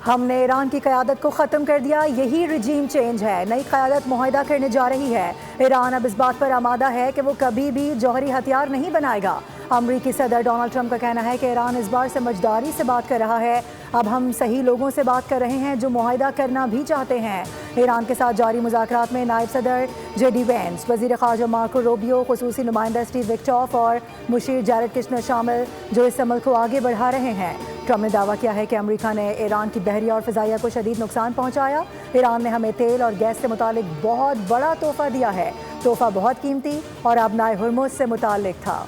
हमने ईरान की क़यादत को ख़त्म कर दिया, यही रिजीम चेंज है। नई क़यादत मुआहदा करने जा रही है। ईरान अब इस बात पर आमादा है कि वो कभी भी जौहरी हथियार नहीं बनाएगा। अमरीकी सदर डोनाल्ड ट्रंप का कहना है कि ईरान इस बार समझदारी से बात कर रहा है। अब हम सही लोगों से बात कर रहे हैं जो मुआहदा करना भी चाहते हैं। ईरान के साथ जारी मुज़ाकरात में नायब सदर जेडी वेंस, वज़ीर ख़ारजा मार्को रूबियो, ख़ुसूसी नुमाइंदा स्टीव विक्टॉफ और मुशीर जैरेड कुशनर शामिल, जो इस अमल को आगे बढ़ा रहे हैं। ट्रंप ने दावा किया है कि अमेरिका ने ईरान की बहरिया और फ़िज़ाइया को शदीद नुकसान पहुँचाया। ईरान ने हमें तेल और गैस से मुतालिक बहुत बड़ा तोहफ़ा दिया है। तोहफ़ा बहुत कीमती और आबनाए हुर्मुज़ से मुतालिक था।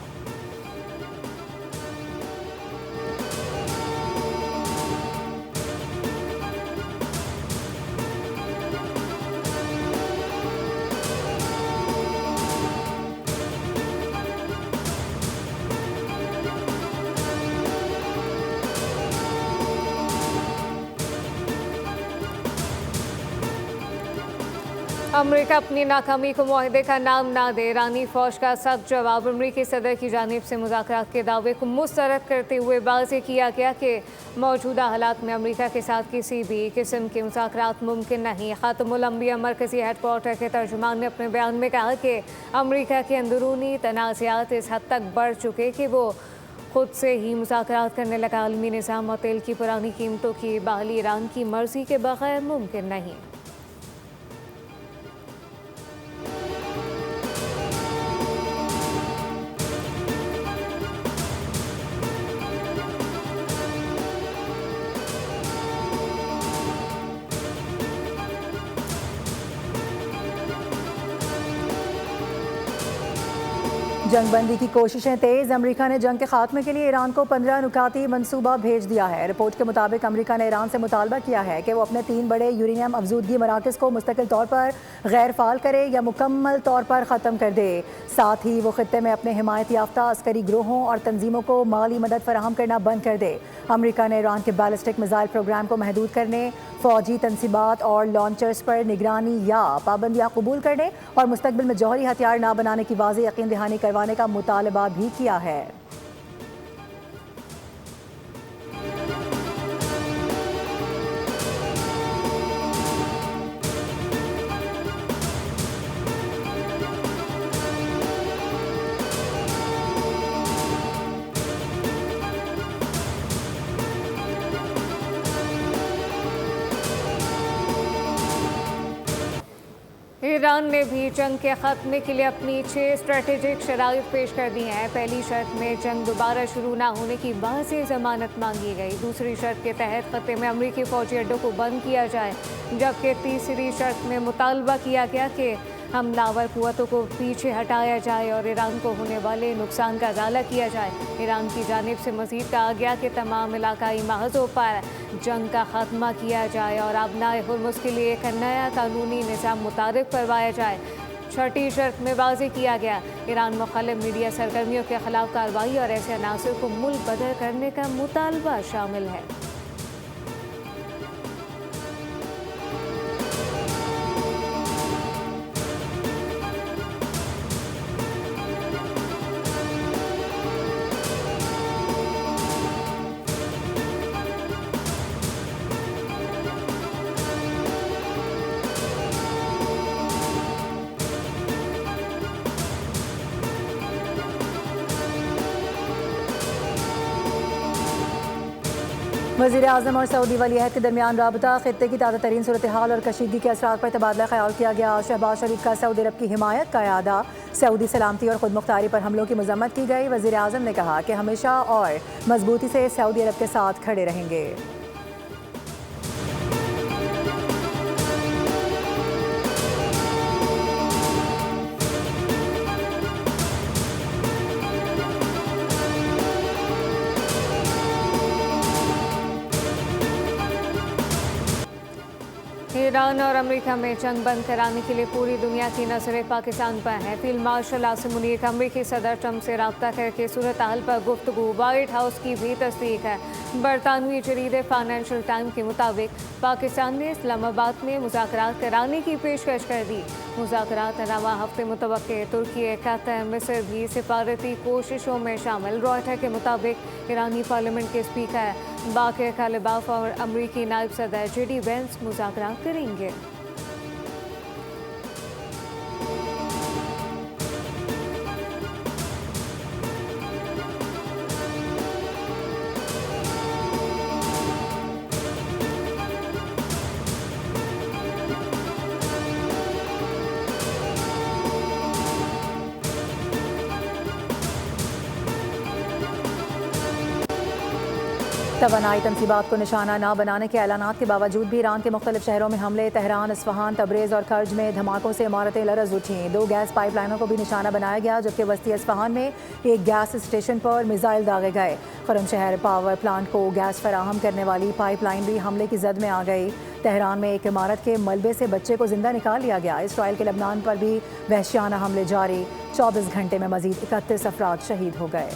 अमेरिका अपनी नाकामी को मुआहदे का नाम ना दे। ईरानी फौज का सख्त जवाब। अमेरिकी सदर की जानिब से मुज़ाकरात के दावे को मुस्तरद करते हुए वाज़ेह किया गया कि मौजूदा हालात में अमेरिका के साथ किसी भी किस्म के मुज़ाकरात मुमकिन नहीं। ख़ातमुल अंबिया मरकज़ी हेडक्वार्टर के तर्जुमान ने अपने बयान में कहा कि अमेरिका के अंदरूनी तनाज़ात इस हद तक बढ़ चुके कि वो खुद से ही मुज़ाकरात करने लगा। आलमी निज़ाम और तेल की पुरानी कीमतों की बहाली ईरान की मर्ज़ी के बगैर मुमकिन नहीं। जंगबंदी की कोशिशें तेज़। अमेरिका ने जंग के खात्मे के लिए ईरान को 15 नुकाती मनसूबा भेज दिया है। रिपोर्ट के मुताबिक अमेरिका ने ईरान से मुतालबा किया है कि वो अपने 3 बड़े यूरेनियम अफजूदगी मराकज़ को मुस्तकिल तौर पर गैर फ़ाल करे या मुकम्मल तौर पर ख़त्म कर दे। साथ ही वो खित्ते में अपने हिमायत याफ्ता अस्करी ग्रोहों और तंजीमों को माली मदद फराहम करना बंद कर दे। अमेरिका ने ईरान के बैलिस्टिक मिसाइल प्रोग्राम को महदूद करने, फ़ौजी तनसीबात और लॉन्चर्स पर निगरानी या पाबंदियाँ कबूल करने और मुस्तकबिल में जौहरी हथियार न बनाने की वाज़ेह यकीन दहानी करवाने का मुतालबा भी किया है। ईरान ने भी जंग के ख़त्मे के लिए अपनी 6 स्ट्रेटेजिक शराइत पेश कर दी हैं। पहली शर्त में जंग दोबारा शुरू ना होने की वाज़ेह ज़मानत मांगी गई। दूसरी शर्त के तहत खत्ते में अमरीकी फ़ौजी अड्डों को बंद किया जाए, जबकि तीसरी शर्त में मुतालबा किया गया कि हमलावर कुव्वतों को पीछे हटाया जाए और ईरान को होने वाले नुकसान का इजाला किया जाए। ईरान की जानिब से मज़ीद कहा गया कि तमाम इलाकाई महज़ों पर जंग का खात्मा किया जाए और आबनाए हुर्मुज़ के लिए एक नया कानूनी निज़ाम मुतारिफ करवाया जाए। छठी शर्त में वाज़ेह किया गया ईरान मुखालिफ मीडिया सरगर्मियों के खिलाफ कार्रवाई और ऐसे अनासर को मुल्क बदर करने का मुतालबा शामिल है। वज़ीर आज़म और सऊदी वली अहद के दरमियान राबता, खित्ते की ताज़ा तरीन सूरत हाल और कशीदगी के असरात पर तबादला ख्याल किया गया। शहबाज शरीफ का सऊदी अरब की हिमायत का इरादा, सऊदी सलामती और खुद मुख्तारी पर हमलों की मजम्मत की गई। वज़ीर आज़म ने कहा कि हमेशा और मजबूती से सऊदी अरब के साथ खड़े रहेंगे। ईरान और अमेरिका में जंग बंद कराने के लिए पूरी दुनिया की नज़रें पाकिस्तान पर हैं। फील्ड मार्शल आसिम मुनीर का अमेरिकी सदर ट्रंप से रब्ता करके सूरत हाल पर गुफ्तगू। वाइट हाउस की भी तस्दीक है। बरतानवी जरीदे फाइनेंशियल टाइम के मुताबिक पाकिस्तान ने इस्लामाबाद में मुज़ाकरात कराने की पेशकश कर दी। मुज़ाकरात रवा हफ्ते मुतवक्के। तुर्की, कतर, मिस्र भी सिफारती कोशिशों में शामिल। रॉयटर के मुताबिक ईरानी पार्लियामेंट के स्पीकर बाकी तालिबान और अमरीकी नायब सदर JD वेंस मुज़ाकरा करेंगे। तवानाई तनसीबात को निशाना न बनाने के ऐलानात के बावजूद भी ईरान के मुख्तलिफ शहरों में हमले। तेहरान, इस्फहान, तबरेज़ और खर्ज में धमाकों से इमारतें लरज़ उठीं। 2 गैस पाइपलाइनों को भी निशाना बनाया गया, जबकि वस्ती इस्फहान में एक गैस स्टेशन पर मिसाइल दागे गए। खुरम शहर पावर प्लांट को गैस फराहम करने वाली पाइपलाइन भी हमले की जद में आ गई। तेहरान में एक इमारत के मलबे से बच्चे को जिंदा निकाल लिया गया। इसराइल के लबनान पर भी वहशियाना हमले जारी। 24 घंटे में मजीद 31 अफराद शहीद हो गए।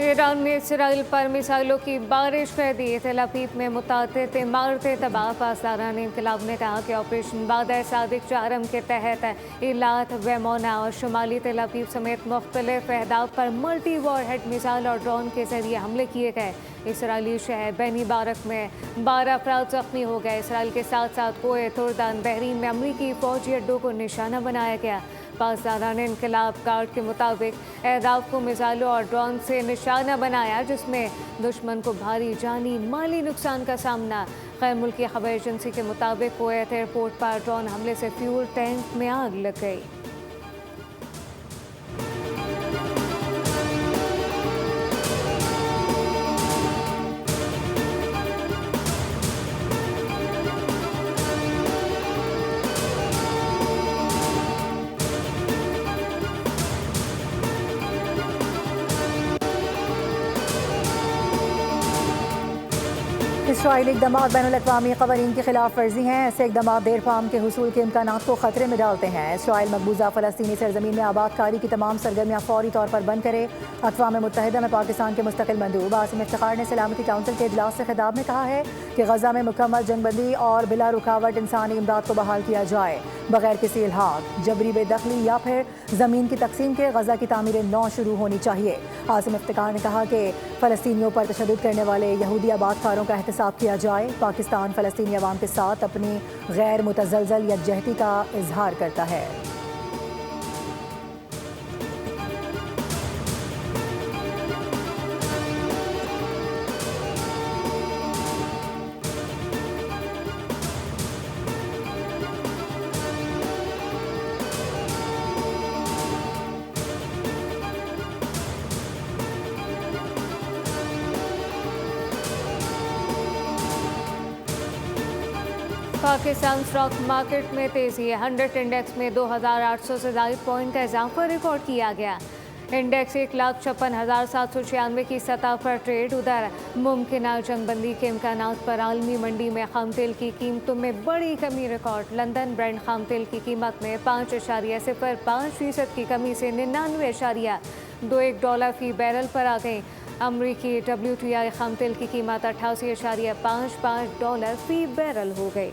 ईरान ने इसराइल पर मिसाइलों की बारिश कर दी। तेल अवीव में मुतअद्दिद इमारतें तबाह। पासदारान इंक़िलाब ने कहा कि ऑपरेशन बादर सादिक चारम के तहत इलात, वेमोना और शुमाली तेल अवीव समेत मुख्तलिफ अहदाफ पर मल्टी वॉरहेड मिसाइल और ड्रोन के जरिए हमले किए गए। इसराइली शहर बेनी बारक में 12 अफराद जख्मी हो गए। इसराइल के साथ साथ कोए, तुर्दान, बहरीन में अमरीकी फौजी अड्डों को निशाना बनाया गया। पासदारान इंक़िलाब गार्ड के मुताबिक अहदाफ को मिसाइलों और ड्रोन से निशाना बनाया, जिसमें दुश्मन को भारी जानी माली नुकसान का सामना। गैर मुल्की खबर एजेंसी के मुताबिक कुवैत एयरपोर्ट पर ड्रोन हमले से फ्यूल टैंक में आग लग गई। इसराइली इक़दाम बैनुल-अक़वामी क़वानीन की खिलाफ वर्जी हैं। ऐसे इक़दाम देर फार्म के हुसूल के इम्कानात को ख़तरे में डालते हैं। इसराइल मकबूजा फ़लस्तीनी सरज़मीन में आबादकारी की तमाम सरगर्मियाँ फौरी तौर पर बंद करे। अक़वाम मुत्तहिदा में पाकिस्तान के मुस्तक़िल मंदूब आसिम इफ्तिख़ार ने सलामती काउंसिल के इजलास से खिताब में कहा है कि गज़ा में मुकम्मल जंगबंदी और बिला रुकावट इंसानी इमदाद को बहाल किया जाए, बगैर किसी इल्हाक, जबरी बेदखली या फिर ज़मीन की तकसीम के गज़ा की तामीर नौ शुरू होनी चाहिए। आसिम इफ्तिख़ार ने कहा कि फ़लस्तीनियों पर तशद्दुद करने वाले यहूदी आबादकारों का एहतसाब किया जाए। पाकिस्तान फ़लस्तीनी अवाम के साथ अपनी गैर मुतज़लज़ल यकजहती का इजहार करता है। पाकिस्तान स्टॉक मार्केट में तेजी है। 100 इंडेक्स में 2,800 से ज़ायद पॉइंट का इजाफा रिकॉर्ड किया गया। इंडेक्स 1,56,796 की सतह पर ट्रेड। उधर मुमकिन जंगबंदी के इम्कानात पर आलमी मंडी में खाम तेल की कीमतों में बड़ी कमी रिकॉर्ड। लंदन ब्रांड खाम तेल की कीमत में 5.05% की कमी से $99.21 फ़ी बैरल पर आ गई। अमरीकी WTI खाम तेल की कीमत $88.55 फ़ी बैरल हो गई।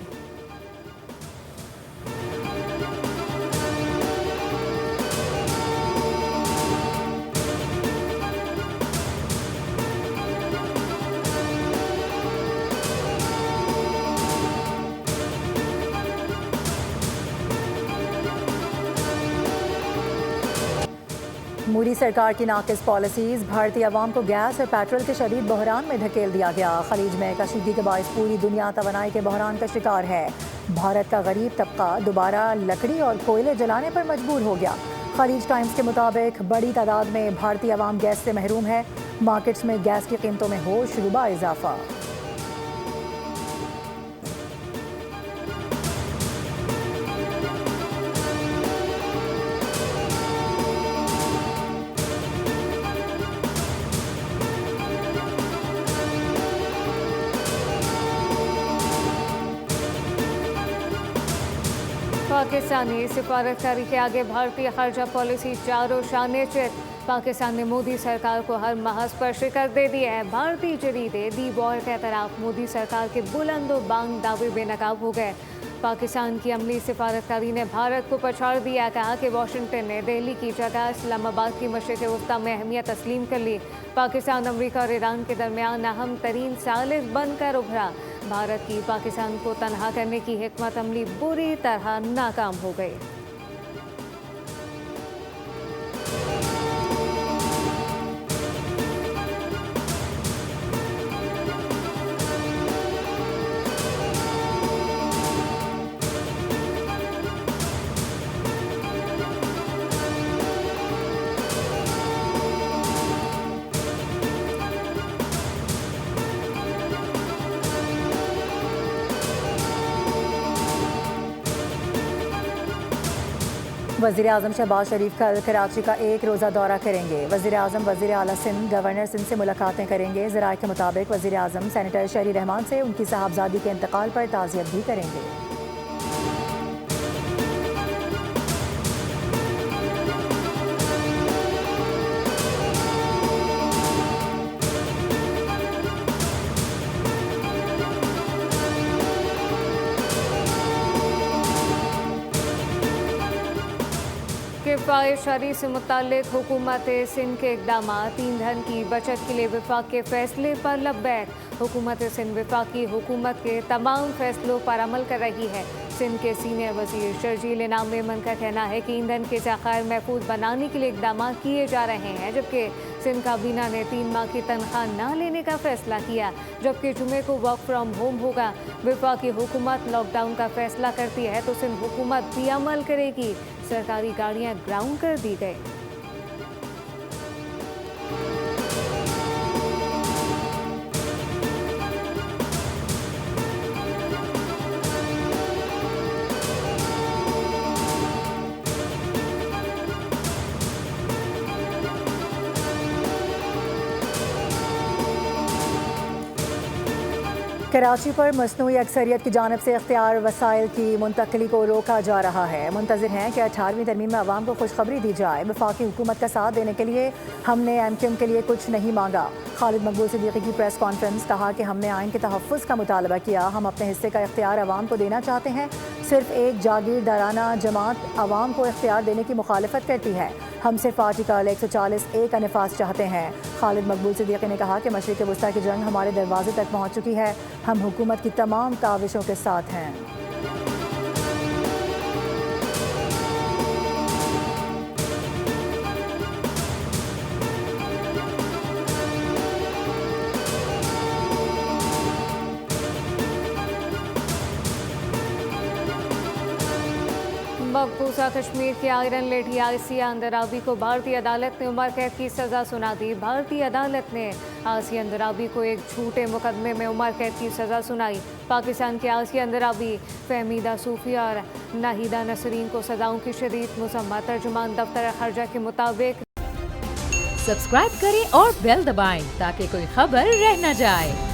मोदी सरकार की नाकिस पॉलिसीज़, भारतीय अवाम को गैस और पेट्रोल के शदीद बहरान में धकेल दिया गया। खलीज में कशीदगी के बायस पूरी दुनिया तवानाई के बहरान का शिकार है। भारत का गरीब तबका दोबारा लकड़ी और कोयले जलाने पर मजबूर हो गया। खलीज टाइम्स के मुताबिक बड़ी तादाद में भारतीय अवाम गैस से महरूम है। मार्केट्स में गैस की कीमतों में हो शुरुबा इजाफा। पाकिस्तानी सिफारतकारी के आगे भारतीय खर्जा पॉलिसी चारों शाने चित। पाकिस्तान ने मोदी सरकार को हर महज पर शिकस्त दे दी है। भारतीय जरीदे दी वॉर के तरफ मोदी सरकार के बुलंदो बांग दावे बेनकाब हो गए। पाकिस्तान की अमली सिफारतकारी ने भारत को पछाड़ दिया। कहा कि वाशिंगटन ने दिल्ली की जगह इस्लामाबाद की मशरिक़ वस्ता में अहमियत तस्लीम कर ली। पाकिस्तान, अमरीका और ईरान के दरमियान अहम तरीन सालिस बनकर उभरा। भारत की पाकिस्तान को तनहा करने की हिकमत अमली बुरी तरह नाकाम हो गई। वज़ीर आज़म शहबाज शरीफ कल कराची का एक रोज़ा दौरा करेंगे। वज़ीर आज़म वज़ीर आला सिंध, गवर्नर सिंध से मुलाकातें करेंगे। ज़राए के मुताबिक वज़ीर आज़म सेनेटर शहरी रहमान से उनकी साहबजादी के इंतकाल पर ताज़ियत भी करेंगे। किफ़ायत से मुतालिक हुकूमत सिंध के इक़दाम, ईंधन की बचत के लिए वफाक के फैसले पर लब्बैक। हुकूमत सिंध वफाकी हुकूमत के तमाम फैसलों पर अमल कर रही है। सिंध के सीनियर वज़ीर शर्जील इनाम मेमन का कहना है कि ईंधन के ज़खायर महफूज बनाने के लिए इक़दाम किए जा रहे हैं, जबकि सिंध काबीना ने 3 माह की तनख्वाह न लेने का फैसला किया, जबकि जुमे को वर्क फ्राम होम होगा। वफाकी हुकूमत लॉकडाउन का फैसला करती है तो सिंध हुकूमत भी अमल करेगी। सरकारी गाड़ियां ग्राउंड कर दी गई। कराची पर मसनूई अक्सरियत की जानिब से इख्तियार वसाइल की मुंतकली को रोका जा रहा है। मुंतज़िर हैं कि 18वीं तरमीम में आवाम को खुशखबरी दी जाए। वफाकी हुकूमत का साथ देने के लिए हमने MQM के लिए कुछ नहीं मांगा। खालिद मकबूल सिद्दीकी की प्रेस कॉन्फ्रेंस, कहा कि हमने आइन के तहफ़्फ़ुज़ का मुतालबा किया। हम अपने हिस्से का इख्तियार आवाम को देना चाहते हैं। सिर्फ एक जागीरदाराना जमात आवाम को इख्तियार देने की मुखालफत करती है। हम सिर्फ आर्टिकल 140A का नफाज चाहते हैं। खालिद मकबूल सिद्दीकी ने कहा कि मशरिक़ वस्ता की जंग हमारे दरवाजे तक पहुँच चुकी है। हम हुकूमत की तमाम काविशों के साथ हैं। मकबूजा कश्मीर के आयरन लेडी आसिया अंदराबी को भारतीय अदालत ने उम्र कैद की सज़ा सुना दी। भारतीय अदालत ने आसिया अंदराबी को एक झूठे मुकदमे में उम्र कैद की सज़ा सुनाई। पाकिस्तान के आसिया अंदराबी, फहमीदा सूफी और नाहिदा नसरीन को सज़ाओं की शदीद मुसम्मा। तर्जुमान दफ्तर खर्जा के मुताबिक सब्सक्राइब करें और बेल दबाएं ताकि कोई खबर रह न जाए।